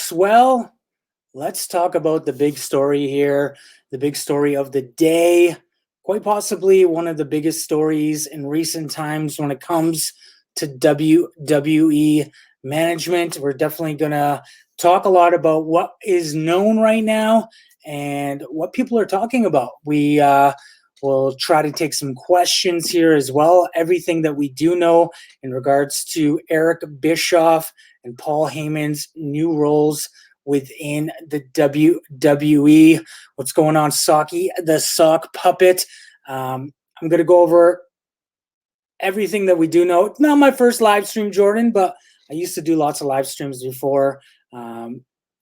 folks. Well, let's talk about the big story here, the big story of the day. Quite possibly one of the biggest stories in recent times when it comes to WWE management. We're definitely going to talk a lot about what is known right now and what people are talking about. We will try to take some questions here as well. Everything that we do know in regards to Eric Bischoff and Paul Heyman's new roles within the WWE. What's going on, Saki, the sock puppet? I'm going to go over everything that we do know. It's not my first live stream, Jordan, but I used to do lots of live streams before.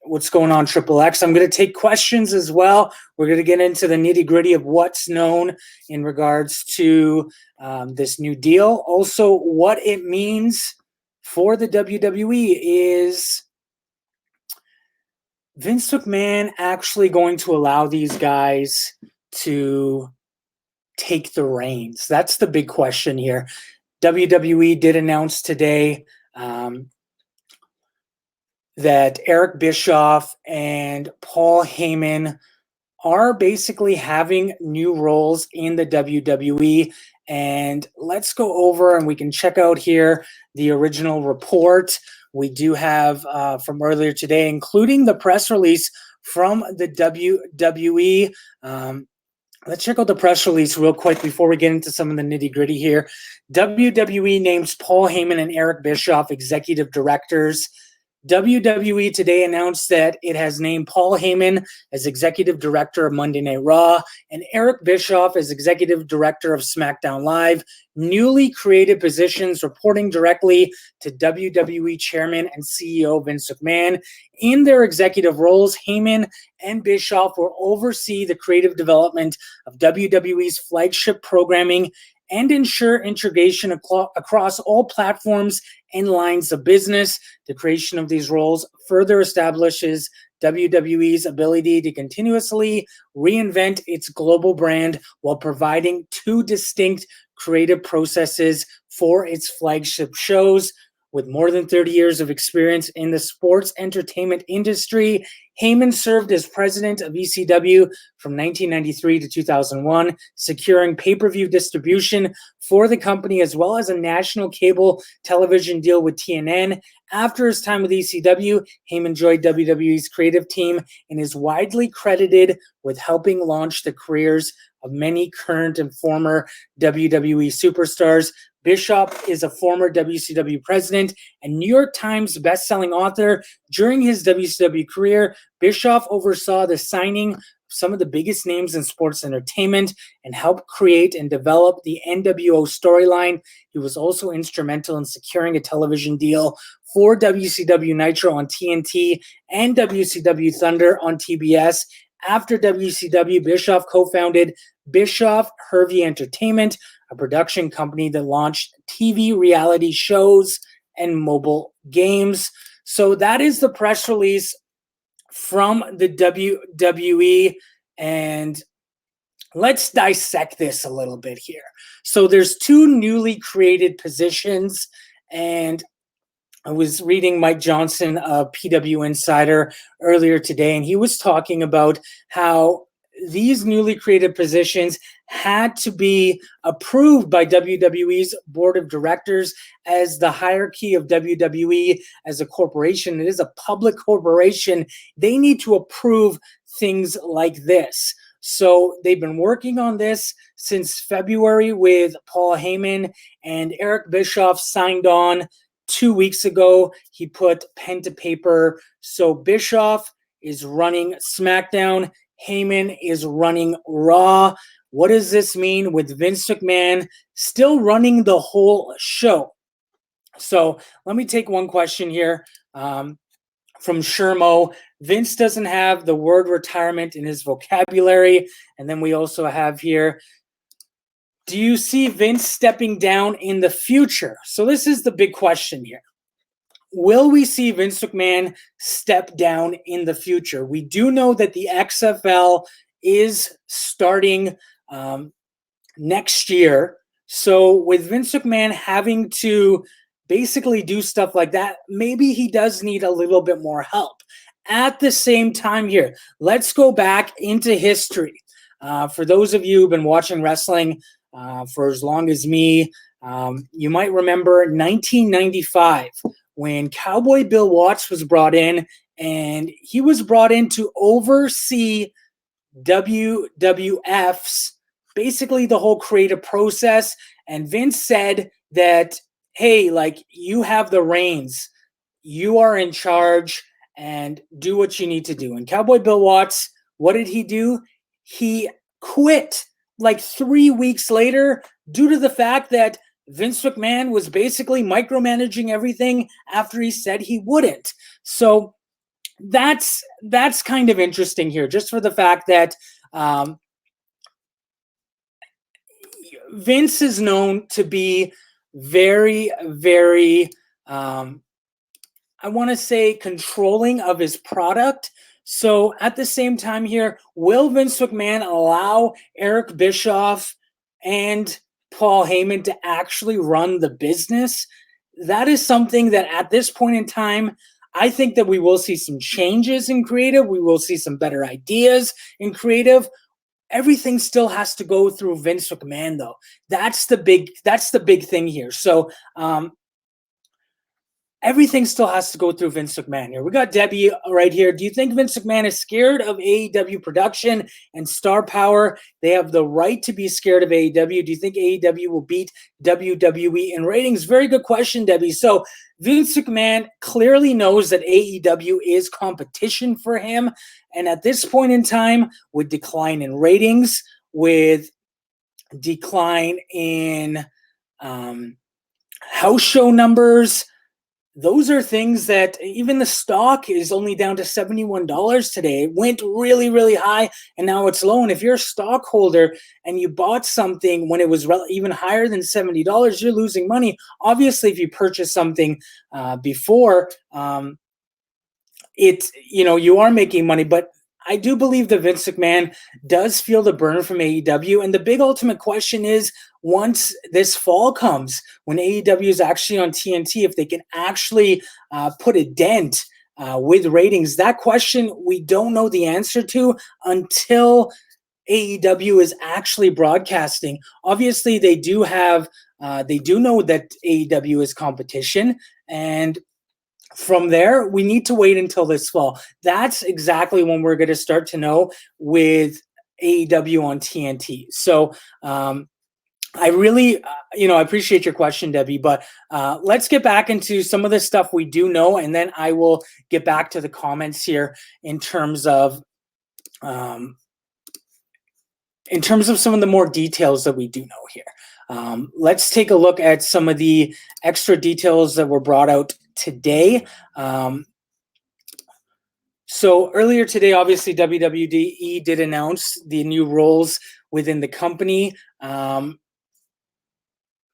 What's going on, Triple X? I'm going to take questions as well. We're going to get into the nitty gritty of what's known in regards to this new deal. Also, what it means for the WWE. Is Vince McMahon actually going to allow these guys to take the reins? That's the big question here. WWE did announce today that Eric Bischoff and Paul Heyman are basically having new roles in the WWE. And let's go over and we can check out here the original report we do have from earlier today, including the press release from the WWE. Let's check out the press release real quick before we get into some of the nitty-gritty here. WWE names Paul Heyman and Eric Bischoff executive directors. WWE today announced that it has named Paul Heyman as executive director of Monday Night Raw and Eric Bischoff as executive director of SmackDown Live, newly created positions reporting directly to WWE chairman and CEO Vince McMahon. In their executive roles, Heyman and Bischoff will oversee the creative development of WWE's flagship programming and ensure integration across all platforms and lines of business. The creation of these roles further establishes WWE's ability to continuously reinvent its global brand while providing two distinct creative processes for its flagship shows. With more than 30 years of experience in the sports entertainment industry, Heyman served as president of ECW from 1993 to 2001, securing pay-per-view distribution for the company as well as a national cable television deal with TNN. After his time with ECW, Heyman joined WWE's creative team and is widely credited with helping launch the careers of many current and former WWE superstars. Bischoff is a former WCW president and New York Times bestselling author. During his WCW career, Bischoff oversaw the signing of some of the biggest names in sports entertainment and helped create and develop the NWO storyline. He was also instrumental in securing a television deal for WCW Nitro on TNT and WCW Thunder on TBS. After WCW, Bischoff co-founded Bischoff Hervey Entertainment, a production company that launched TV reality shows and mobile games. So that is the press release from the WWE, and let's dissect this a little bit here. So there's two newly created positions, and I was reading Mike Johnson, PW Insider, earlier today, and he was talking about how these newly created positions had to be approved by WWE's board of directors, as the hierarchy of WWE as a corporation. It is a public corporation. They need to approve things like this. So they've been working on this since February with Paul Heyman, and Eric Bischoff signed on 2 weeks ago. He put pen to paper. So Bischoff is running SmackDown. Heyman is running Raw. What does this mean with Vince McMahon still running the whole show? So let me take one question here from Shermo. Vince doesn't have the word retirement in his vocabulary. And then we also have here, do you see Vince stepping down in the future? So this is the big question here. Will we see Vince McMahon step down in the future? We do know that the XFL is starting next year. So with Vince McMahon having to basically do stuff like that, maybe he does need a little bit more help. at the same time here, let's go back into history. For those of you who've been watching wrestling for as long as me, you might remember 1995 when Cowboy Bill Watts was brought in, and he was brought in to oversee WWF's basically the whole creative process. And Vince said that, hey, like, you have the reins, you are in charge, and do what you need to do. And Cowboy Bill Watts, what did he do? He quit like 3 weeks later due to the fact that Vince McMahon was basically micromanaging everything after he said he wouldn't. So that's kind of interesting here, just for the fact that Vince is known to be very, very, I want to say, controlling of his product. So at the same time here, will Vince McMahon allow Eric Bischoff and Paul Heyman to actually run the business? That is something that at this point in time, I think that we will see some changes in creative. We will see some better ideas in creative. Everything still has to go through Vince McMahon, though. That's the big thing here. So everything still has to go through Vince McMahon here. We got Debbie right here. Do you think Vince McMahon is scared of AEW production and star power? They have the right to be scared of AEW. Do you think AEW will beat WWE in ratings? Very good question, Debbie. So Vince McMahon clearly knows that AEW is competition for him. And at this point in time, with decline in ratings, with decline in house show numbers, those are things that even the stock is only down to $71 today. It went really, really high, and now it's low. And if you're a stockholder and you bought something when it was even higher than $70, you're losing money. Obviously, if you purchase something before, you are making money. But I do believe that Vince McMahon does feel the burn from AEW. And the big ultimate question is, once this fall comes, when AEW is actually on TNT, if they can actually put a dent with ratings, that question we don't know the answer to until AEW is actually broadcasting. Obviously, they do know that AEW is competition, and from there, we need to wait until this fall. That's exactly when we're going to start to know with AEW on TNT. So I really, I appreciate your question, Debbie, but let's get back into some of the stuff we do know, and then I will get back to the comments here in terms of some of the more details that we do know here. Let's take a look at some of the extra details that were brought out today. So earlier today, obviously, WWE did announce the new roles within the company.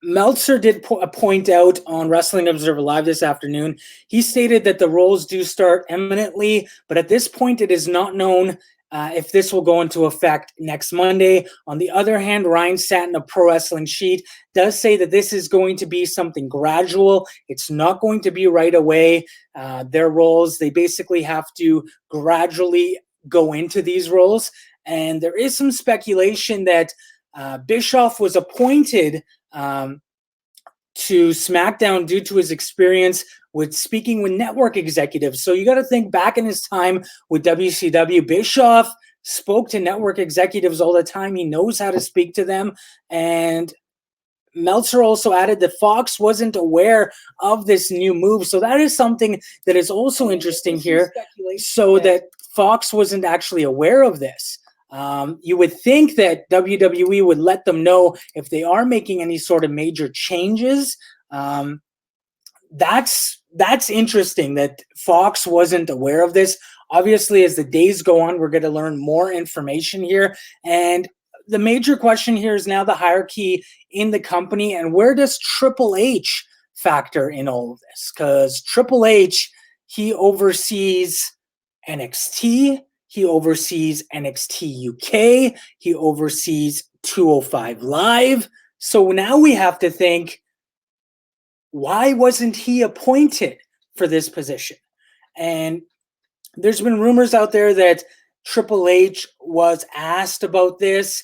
Meltzer did point out on Wrestling Observer Live this afternoon. He stated that the roles do start imminently, but at this point, it is not known if this will go into effect next Monday. On the other hand, Ryan Satin of Pro Wrestling Sheet does say that this is going to be something gradual. It's not going to be right away. Their roles, they basically have to gradually go into these roles. And there is some speculation that Bischoff was appointed to SmackDown due to his experience with speaking with network executives. So you got to think back in his time with WCW, Bischoff spoke to network executives all the time. He knows how to speak to them. And Meltzer also added that Fox wasn't aware of this new move. So that is something that is also interesting here. So that Fox wasn't actually aware of this. You would think that WWE would let them know if they are making any sort of major changes. That's interesting that Fox wasn't aware of this. Obviously, as the days go on, we're going to learn more information here. And the major question here is now the hierarchy in the company, and where does Triple H factor in all of this? Because Triple H, he oversees NXT, he oversees NXT UK, he oversees 205 Live. So now we have to think, why wasn't he appointed for this position? And there's been rumors out there that Triple H was asked about this.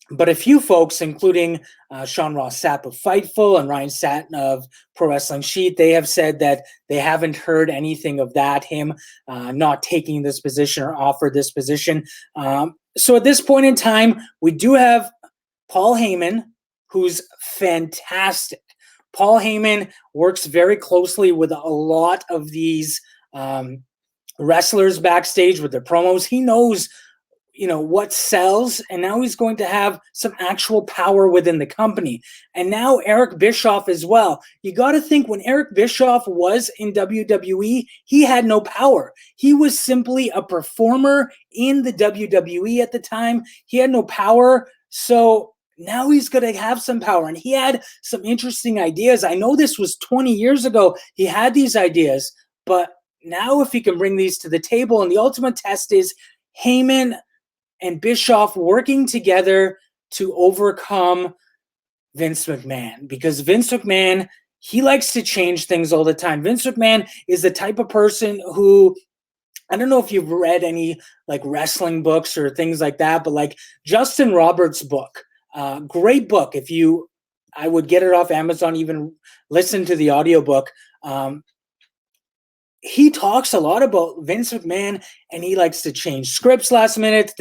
But a few folks, including Sean Ross Sapp of Fightful and Ryan Satin of Pro Wrestling Sheet, they have said that they haven't heard anything of that, him not taking this position or offered this position. So at this point in time, we do have Paul Heyman, who's fantastic. Paul Heyman works very closely with a lot of these wrestlers backstage with their promos. He knows what sells, and now he's going to have some actual power within the company. And now Eric Bischoff as well. You got to think, when Eric Bischoff was in WWE, he had no power. He was simply a performer in the WWE at the time. He had no power. So now he's going to have some power, and he had some interesting ideas. I know this was 20 years ago. He had these ideas, but now if he can bring these to the table, and the ultimate test is Heyman and Bischoff working together to overcome Vince McMahon, because Vince McMahon, he likes to change things all the time. Vince McMahon is the type of person who, I don't know if you've read any like wrestling books or things like that, but like Justin Roberts' book, great book. I would get it off Amazon, even listen to the audiobook. He talks a lot about Vince McMahon, and he likes to change scripts last minute.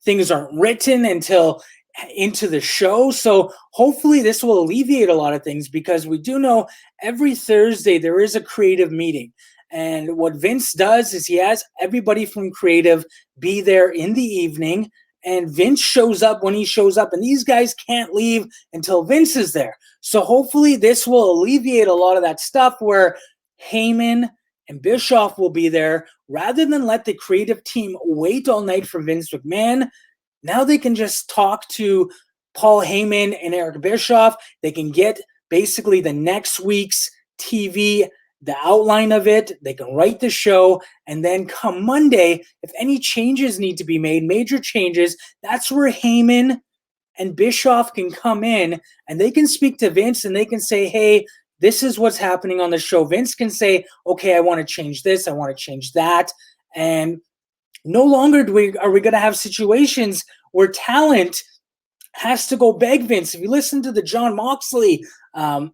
Things aren't written until into the show. So hopefully this will alleviate a lot of things, because we do know every Thursday there is a creative meeting. And what Vince does is he has everybody from creative be there in the evening, and Vince shows up when he shows up, and these guys can't leave until Vince is there. So hopefully this will alleviate a lot of that stuff where Heyman and Bischoff will be there, rather than let the creative team wait all night for Vince McMahon. Now they can just talk to Paul Heyman and Eric Bischoff. They can get basically the next week's TV, the outline of it. They can write the show, and then come Monday, if any changes need to be made, major changes, that's where Heyman and Bischoff can come in, and they can speak to Vince, and they can say, hey, this is what's happening on the show. Vince can say, okay, I want to change this, I want to change that. And no longer are we going to have situations where talent has to go beg Vince. If you listen to the Jon Moxley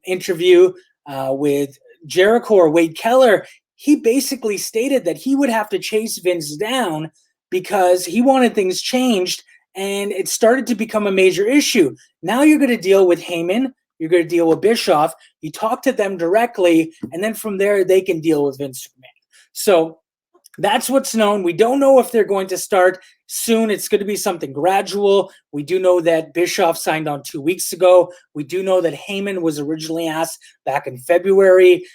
interview with Jericho or Wade Keller, he basically stated that he would have to chase Vince down because he wanted things changed, and it started to become a major issue. Now you're going to deal with Heyman, you're going to deal with Bischoff, you talk to them directly, and then from there they can deal with Vince McMahon. So that's what's known. We don't know if they're going to start soon. It's going to be something gradual. We do know that Bischoff signed on 2 weeks ago. We do know that Heyman was originally asked back in February.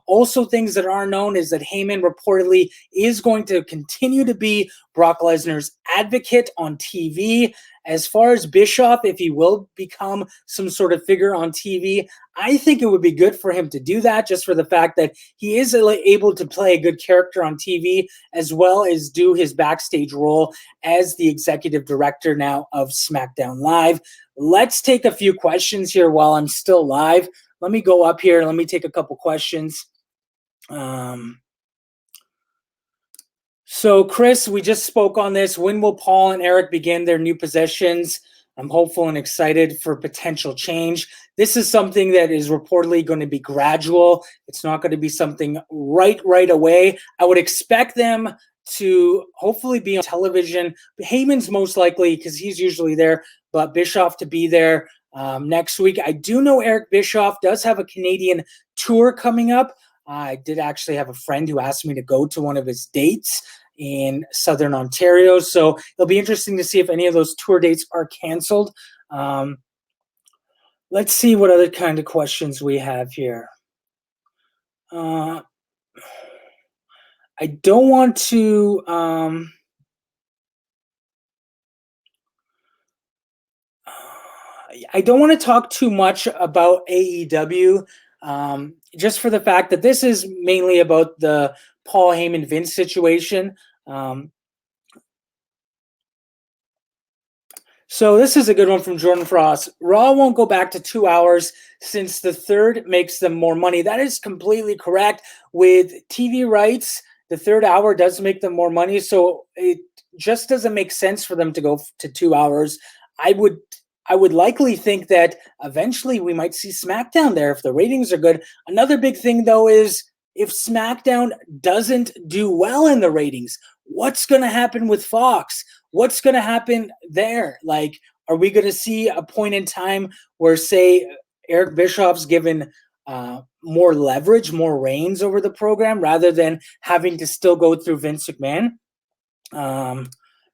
Also, things that are known is that Heyman reportedly is going to continue to be Brock Lesnar's advocate on TV. As far as Bischoff, if he will become some sort of figure on TV, I think it would be good for him to do that, just for the fact that he is able to play a good character on TV, as well as do his backstage role as the executive director now of SmackDown Live. Let's take a few questions here while I'm still live. Let me go up here. Let me take a couple questions. So, Chris, we just spoke on this. When will Paul and Eric begin their new positions? I'm hopeful and excited for potential change. This is something that is reportedly going to be gradual. It's not going to be something right away. I would expect them to hopefully be on television. Heyman's most likely, because he's usually there, but Bischoff to be there next week. I do know Eric Bischoff does have a Canadian tour coming up. I did actually have a friend who asked me to go to one of his dates in Southern Ontario. So it'll be interesting to see if any of those tour dates are canceled. Let's see what other kind of questions we have here. I don't want to... I don't want to talk too much about AEW, just for the fact that this is mainly about the Paul Heyman Vince situation. So this is a good one from Jordan Frost. Raw won't go back to 2 hours since the third makes them more money. That is completely correct. With TV rights, the third hour does make them more money. So it just doesn't make sense for them to go to 2 hours. I would likely think that eventually we might see SmackDown there if the ratings are good. Another big thing, though, is if SmackDown doesn't do well in the ratings, what's going to happen with Fox? What's going to happen there? Like, are we going to see a point in time where, say, Eric Bischoff's given more leverage, more reins over the program rather than having to still go through Vince McMahon?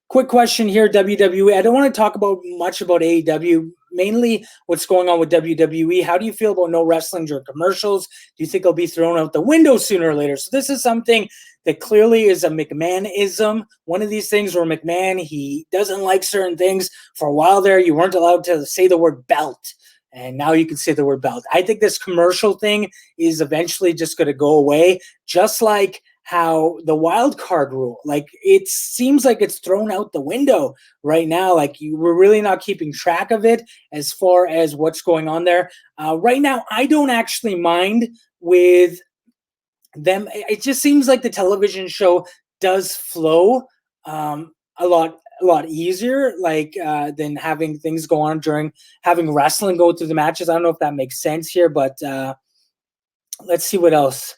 Quick question here, WWE. I don't want to talk much about AEW, mainly what's going on with WWE. How do you feel about no wrestling during commercials? Do you think it'll be thrown out the window sooner or later? So this is something that clearly is a McMahonism. One of these things where McMahon, he doesn't like certain things. For a while there, you weren't allowed to say the word belt. And now you can say the word belt. I think this commercial thing is eventually just going to go away, just like how the wild card rule, like it seems like it's thrown out the window right now. Like we're really not keeping track of it as far as what's going on there. Right now, I don't actually mind with them. It just seems like the television show does flow a lot easier, like than having things go on during having wrestling go through the matches. I don't know if that makes sense here, but let's see what else.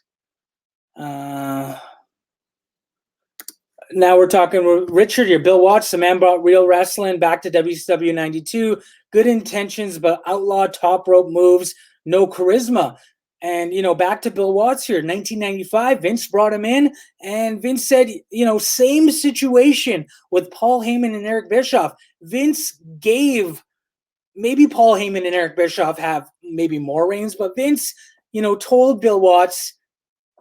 Now we're talking with Richard here. Bill Watts, the man brought real wrestling back to WCW 92. Good intentions, but outlaw top rope moves, no charisma. And, back to Bill Watts here. 1995, Vince brought him in, and Vince said, same situation with Paul Heyman and Eric Bischoff. Vince gave, maybe Paul Heyman and Eric Bischoff have maybe more reins, but Vince, told Bill Watts,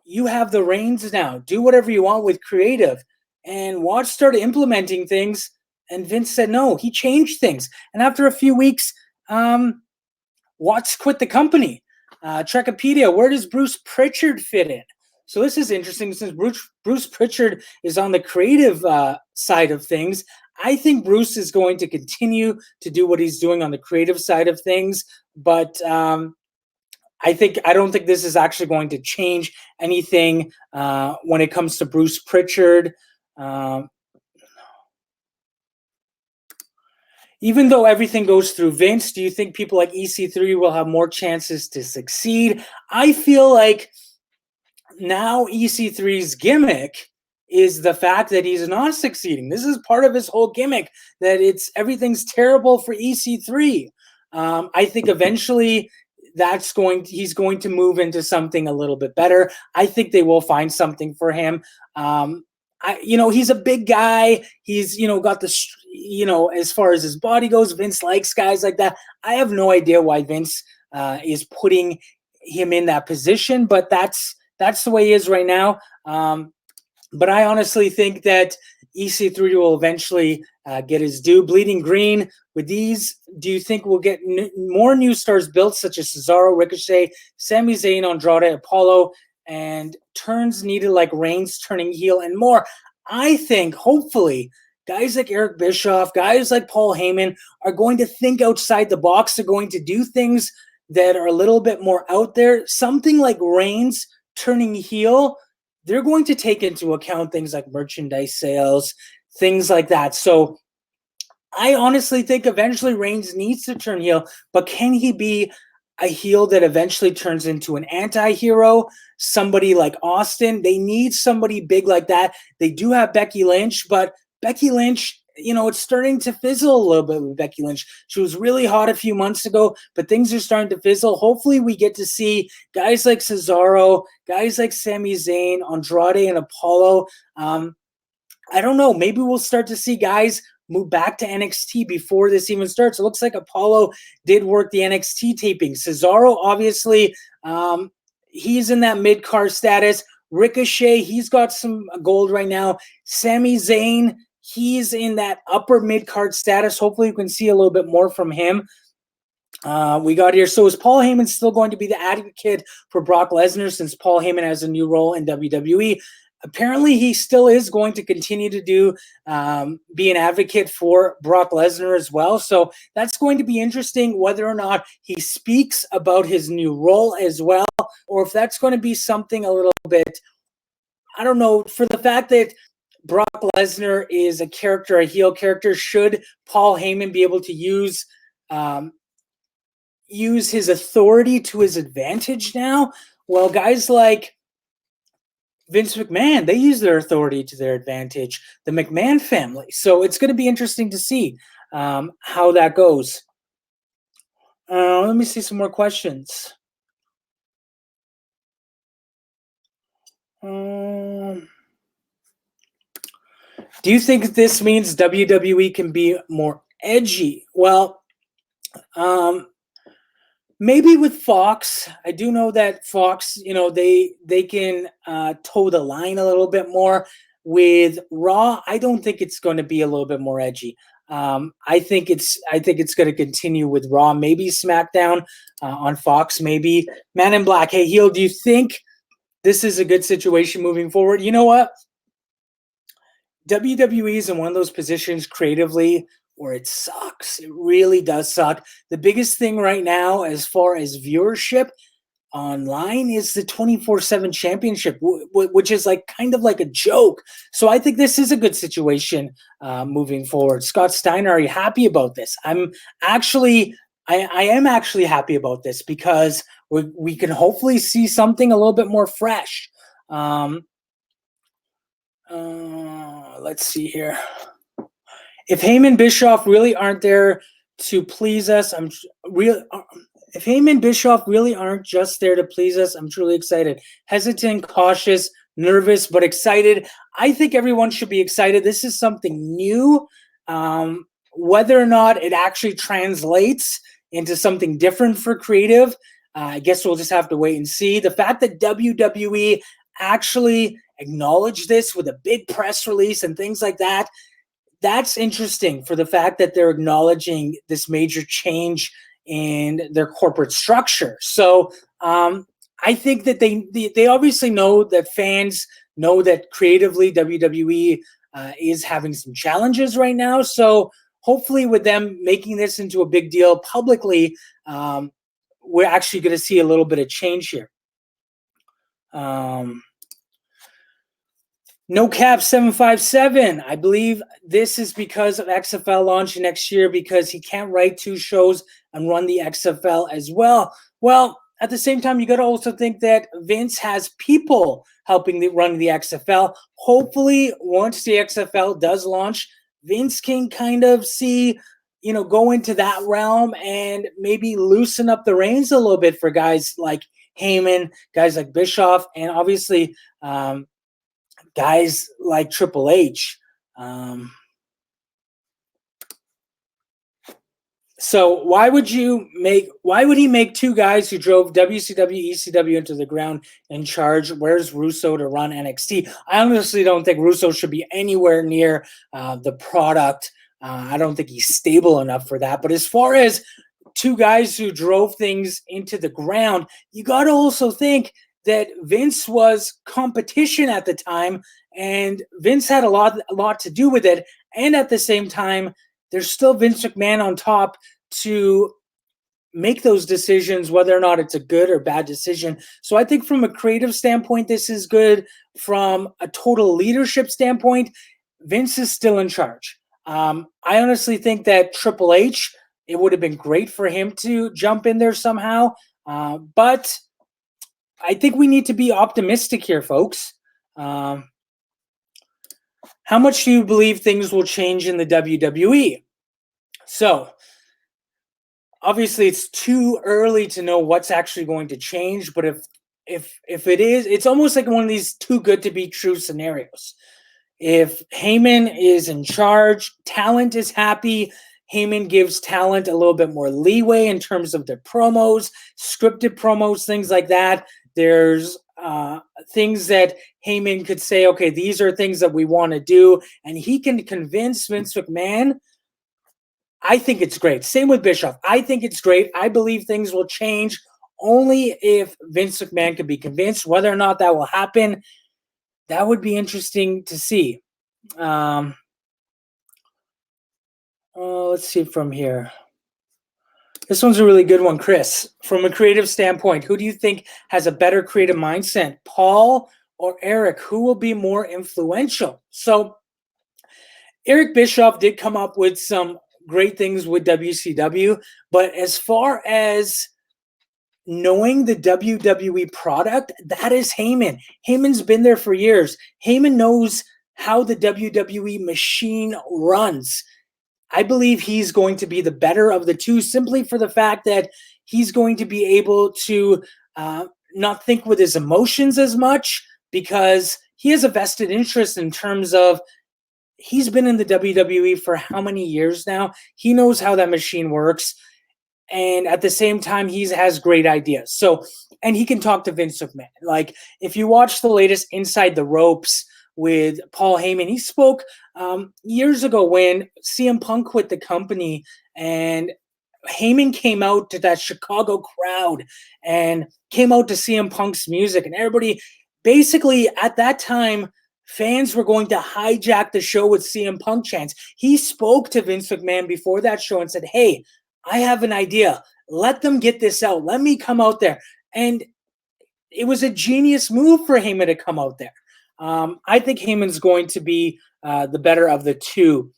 you have the reins now. Do whatever you want with creative. And Watts started implementing things, and Vince said no. He changed things. And after a few weeks, Watts quit the company. Trekopedia, where does Bruce Pritchard fit in? So this is interesting since Bruce Pritchard is on the creative side of things. I think Bruce is going to continue to do what he's doing on the creative side of things, but I don't think this is actually going to change anything when it comes to Bruce Pritchard. Even though everything goes through Vince, do you think people like EC3 will have more chances to succeed? I feel like now EC3's gimmick is the fact that he's not succeeding. This is part of his whole gimmick, that everything's terrible for EC3. I think eventually he's going to move into something a little bit better. I think they will find something for him. He's a big guy. He's, got the, as far as his body goes, Vince likes guys like that. I have no idea why Vince is putting him in that position, but that's the way he is right now. But I honestly think that EC3 will eventually get his due. Bleeding Green, with these, do you think we'll get more new stars built, such as Cesaro, Ricochet, Sami Zayn, Andrade, Apollo, and turns needed like Reigns turning heel and more? I think, hopefully, guys like Eric Bischoff, guys like Paul Heyman are going to think outside the box. They're going to do things that are a little bit more out there. Something like Reigns turning heel, they're going to take into account things like merchandise sales, things like that. So I honestly think eventually Reigns needs to turn heel, but can he be a heel that eventually turns into an anti-hero? Somebody like Austin, they need somebody big like that. They do have Becky Lynch, but Becky Lynch, it's starting to fizzle a little bit with Becky Lynch. She was really hot a few months ago, but things are starting to fizzle. Hopefully we get to see guys like Cesaro, guys like Sami Zayn, Andrade, and Apollo. I don't know. Maybe we'll start to see guys move back to NXT before this even starts. It looks like Apollo did work the NXT taping. Cesaro, obviously, he's in that mid-card status. Ricochet, he's got some gold right now. Sami Zayn, he's in that upper mid-card status. Hopefully you can see a little bit more from him. We got here. So is Paul Heyman still going to be the advocate for Brock Lesnar since Paul Heyman has a new role in WWE? Apparently, he still is going to continue to be an advocate for Brock Lesnar as well. So that's going to be interesting whether or not he speaks about his new role as well, or if that's going to be something a little bit I don't know, for the fact that Brock Lesnar is a character, a heel character, should Paul Heyman be able to use his authority to his advantage now? Well, guys like Vince McMahon, they use their authority to their advantage, the McMahon family. So it's going to be interesting to see how that goes. Let me see some more questions. Do you think this means WWE can be more edgy? Well, maybe with Fox. I do know that Fox, they can toe the line a little bit more. With Raw, I don't think it's going to be a little bit more edgy. I think it's going to continue with Raw, maybe SmackDown on Fox, maybe. Man in Black, hey heel, do you think this is a good situation moving forward? You know what? WWE is in one of those positions creatively where it sucks. It really does suck. The biggest thing right now, as far as viewership online, is the 24/7 championship, which is like kind of like a joke. So I think this is a good situation moving forward. Scott Steiner, are you happy about this? I am actually happy about this because we can hopefully see something a little bit more fresh. Let's see here. If Heyman Bischoff really aren't there to please us, if Heyman Bischoff really aren't just there to please us, I'm truly excited. Hesitant, cautious, nervous, but excited. I think everyone should be excited. This is something new. Whether or not it actually translates into something different for creative, I guess we'll just have to wait and see. The fact that WWE actually acknowledged this with a big press release and things like that, that's interesting for the fact that they're acknowledging this major change in their corporate structure. So I think that they obviously know that fans know that creatively WWE is having some challenges right now. So hopefully with them making this into a big deal publicly, we're actually going to see a little bit of change here. No Cap 757. I believe this is because of XFL launching next year because he can't write 2 shows and run the XFL as well. Well, at the same time, you got to also think that Vince has people helping run the XFL. Hopefully, once the XFL does launch, Vince can kind of see, go into that realm and maybe loosen up the reins a little bit for guys like Heyman, guys like Bischoff, and obviously guys like Triple H. So why would he make 2 guys who drove WCW, ECW into the ground in charge? Where's Russo to run NXT? I honestly don't think Russo should be anywhere near the product. I don't think he's stable enough for that. But as far as 2 guys who drove things into the ground, you got to also think that Vince was competition at the time, and Vince had a lot to do with it. And at the same time, there's still Vince McMahon on top to make those decisions, whether or not it's a good or bad decision. So I think from a creative standpoint, this is good. From a total leadership standpoint, Vince is still in charge. I honestly think that Triple H, it would have been great for him to jump in there somehow. But I think we need to be optimistic here, folks. How much do you believe things will change in the WWE? So, obviously, it's too early to know what's actually going to change. But if it is, it's almost like one of these too good to be true scenarios. If Heyman is in charge, talent is happy. Heyman gives talent a little bit more leeway in terms of their promos, scripted promos, things like that. There's things that Heyman could say, okay, these are things that we want to do, and he can convince Vince McMahon. I think it's great. Same with Bischoff. I think it's great. I believe things will change only if Vince McMahon can be convinced. Whether or not that will happen, that would be interesting to see. Let's see from here. This one's a really good one, Chris. From a creative standpoint, who do you think has a better creative mindset, Paul or Eric? Who will be more influential? So Eric Bischoff did come up with some great things with WCW, but as far as knowing the WWE product, that is Heyman. Heyman's been there for years. Heyman knows how the WWE machine runs. I believe he's going to be the better of the two, simply for the fact that he's going to be able to not think with his emotions as much, because he has a vested interest in terms of he's been in the WWE for how many years now? He knows how that machine works. And at the same time, he has great ideas. So, and he can talk to Vince McMahon. Like, if you watch the latest Inside the Ropes with Paul Heyman, he spoke years ago when CM Punk quit the company, and Heyman came out to that Chicago crowd and came out to CM Punk's music. And everybody, basically at that time, fans were going to hijack the show with CM Punk chants. He spoke to Vince McMahon before that show and said, hey, I have an idea. Let them get this out. Let me come out there. And it was a genius move for Heyman to come out there. I think Heyman's going to be the better of the two.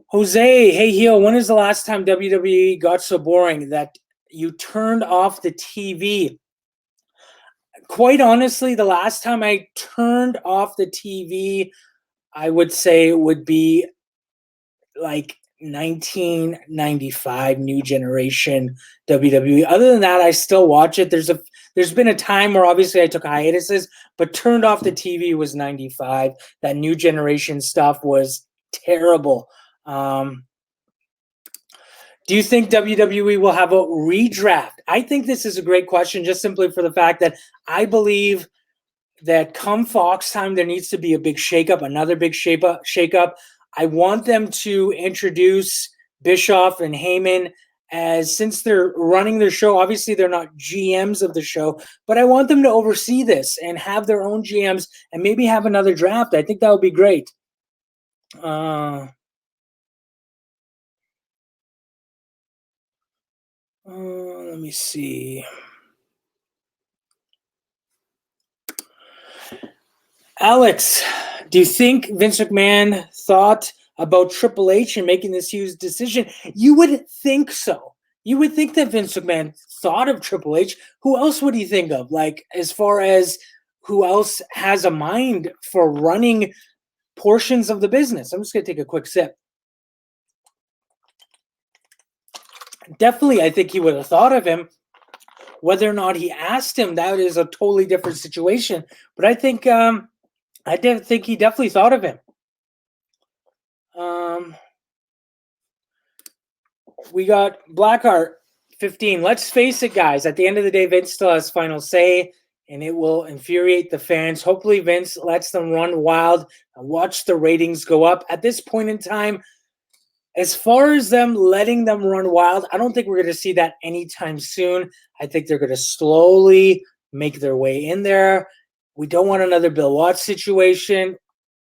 Jose, hey, heel, when is the last time WWE got so boring that you turned off the TV? Quite honestly, the last time I turned off the TV, I would say would be like 1995 New Generation WWE. Other than that, I still watch it. There's been a time where obviously I took hiatuses, but turned off the TV was 95. That New Generation stuff was terrible. Do you think WWE will have a redraft? I think this is a great question, just simply for the fact that I believe that come Fox time, there needs to be a big shakeup, another big shakeup. I want them to introduce Bischoff and Heyman, as since they're running their show, obviously they're not GMs of the show, but I want them to oversee this and have their own GMs and maybe have another draft. I think that would be great. Let me see. Alex, do you think Vince McMahon thought about Triple H and making this huge decision? You would think so. You would think that Vince McMahon thought of Triple H. Who else would he think of? Like, as far as who else has a mind for running portions of the business? I'm just going to take a quick sip. Definitely, I think he would have thought of him. Whether or not he asked him, that is a totally different situation. But I think he definitely thought of him. We got Blackheart 15. Let's face it, guys. At the end of the day, Vince still has final say, and it will infuriate the fans. Hopefully, Vince lets them run wild and watch the ratings go up. At this point in time, as far as them letting them run wild, I don't think we're going to see that anytime soon. I think they're going to slowly make their way in there. We don't want another Bill Watts situation.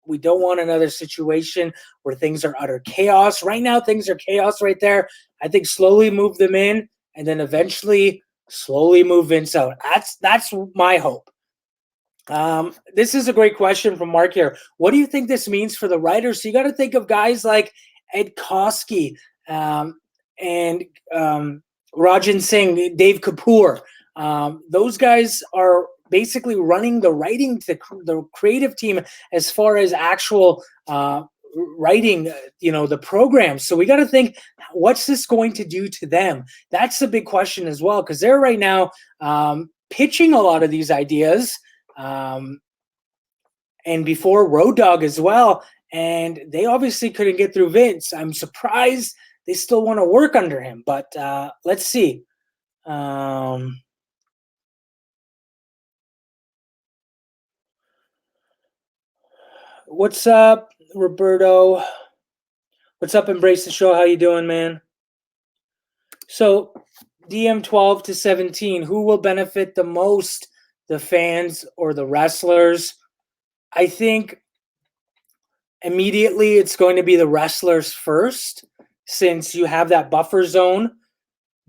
We don't want another situation where things are utter chaos. Right now, things are chaos right there. I think slowly move them in, and then eventually slowly move Vince out. That's my hope. This is a great question from Mark here. What do you think this means for the writers? So you got to think of guys like Ed Koskey and Rajan Singh, Dave Kapoor. Those guys are basically running the writing, the creative team, as far as actual writing, the program. So we got to think, what's this going to do to them? That's the big question as well, because they're right now pitching a lot of these ideas, and before Road Dogg as well. And they obviously couldn't get through Vince. I'm surprised they still want to work under him, but let's see. What's up, Roberto? What's up, Embrace the Show? How you doing, man? So, DM 12 to 17, who will benefit the most, the fans or the wrestlers? I think immediately it's going to be the wrestlers first, since you have that buffer zone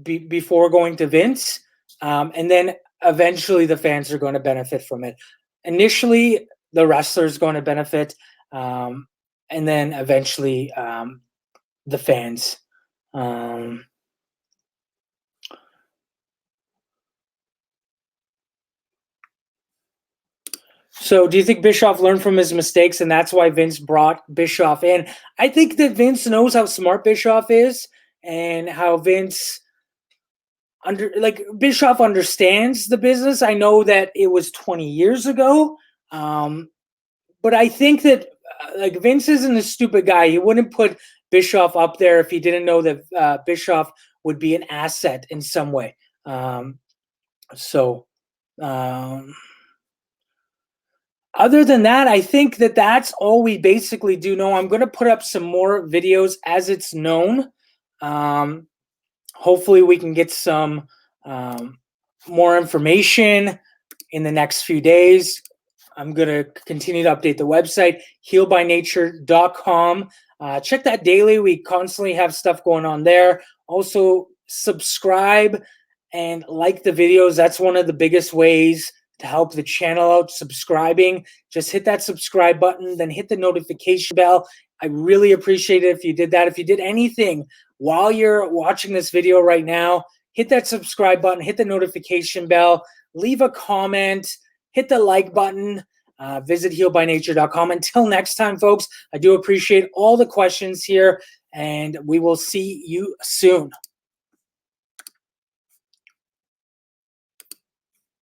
before going to Vince. And then eventually the fans are going to benefit from it. Initially, the wrestler is going to benefit, and then eventually the fans. So do you think Bischoff learned from his mistakes and that's why Vince brought Bischoff in? I think that Vince knows how smart Bischoff is and how Bischoff understands the business. I know that it was 20 years ago, but I think that like Vince isn't a stupid guy. He wouldn't put Bischoff up there if he didn't know that Bischoff would be an asset in some way. Other than that, I think that that's all we basically do know. I'm going to put up some more videos as it's known. Hopefully we can get some more information in the next few days. I'm going to continue to update the website, healbynature.com. Check that daily. We constantly have stuff going on there. Also, subscribe and like the videos. That's one of the biggest ways to help the channel out, subscribing. Just hit that subscribe button, then hit the notification bell. I really appreciate it if you did that. If you did anything while you're watching this video right now, hit that subscribe button, hit the notification bell, leave a comment, hit the like button, visit healbynature.com. Until next time, folks, I do appreciate all the questions here, and we will see you soon.